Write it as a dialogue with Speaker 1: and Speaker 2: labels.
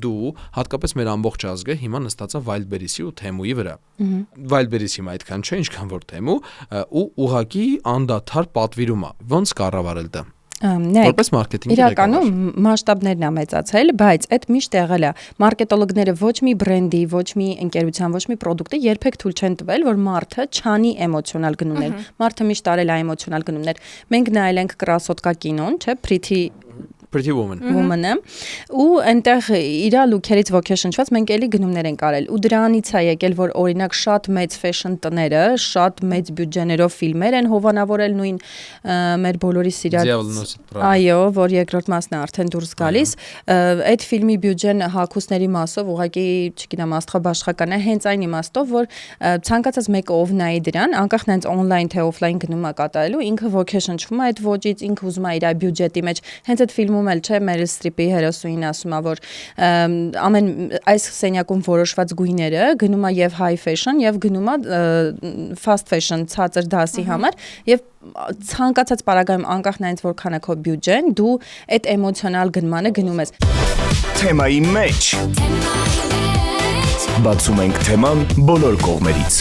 Speaker 1: դու հատկապես մեր ամբողջ ազգը հիմա նստած է Wildberries-ի ու Temu-ի վրա։ Wildberries-ի այդքան չէ, ինչքան որ Temu, ու ուղղակի անդադար պատվիրում է։ Ոնց կառավարել դա։ Որպես մարքեթինգի
Speaker 2: իրականում մասշտաբներն է մեծացել, բայց այդ միշտ եղել է։ Մարքետոլոգները ոչ մի բրենդի, ոչ մի ընկերության, ոչ մի պրոդուկտի երբեք թույլ չեն տվել, որ մարդը չանի էմոցիոնալ գնումներ։ Մարդը միշտ արել է էմոցիոնալ գնումներ։ Մենք նայել ենք Կրասոտկա կինոն, չէ,
Speaker 1: Pretty Woman։
Speaker 2: Woman-ը ու այնտեղ իր լուքերից ոգեշնչված մենք էլի գնումներ ենք արել ու դրանից է եկել որ օրինակ շատ մեծ fashion տները, շատ մեծ բյուջեներով ֆիլմեր են հովանավորել նույն մեր բոլորի սիրած այո, որ երկրորդ մասն է արդեն դուրս գալիս, այդ ֆիլմի բյուջեն հագուստների մասով ուղղակի, չգիտեմ, աստղաբաշխական է հենց այն իմաստով, որ ցանկացած մեկը ով նայի դրան, անկախ նենց on-line թե off-line գնում է կատարելու, ինքը ոգեշնչվում է այդ ոճից, ինքը ուզում է իր բյուջետի մեջ, հենց այդ ֆիլմում էլ չէ Meryl Streep-ի հերոսուհին ասում է որ ամեն այս սենյակում որոշված գույները գնում է եւ high fashion եւ գնում է fast fashion ցածր դասի համար եւ ցանկացած պարագայում անկախ նայած որքան է քո բյուջեն դու այդ էմոցիոնալ գնմանը գնում ես
Speaker 3: թեմայի մեջ բացում ենք թեման բոլոր կողմերից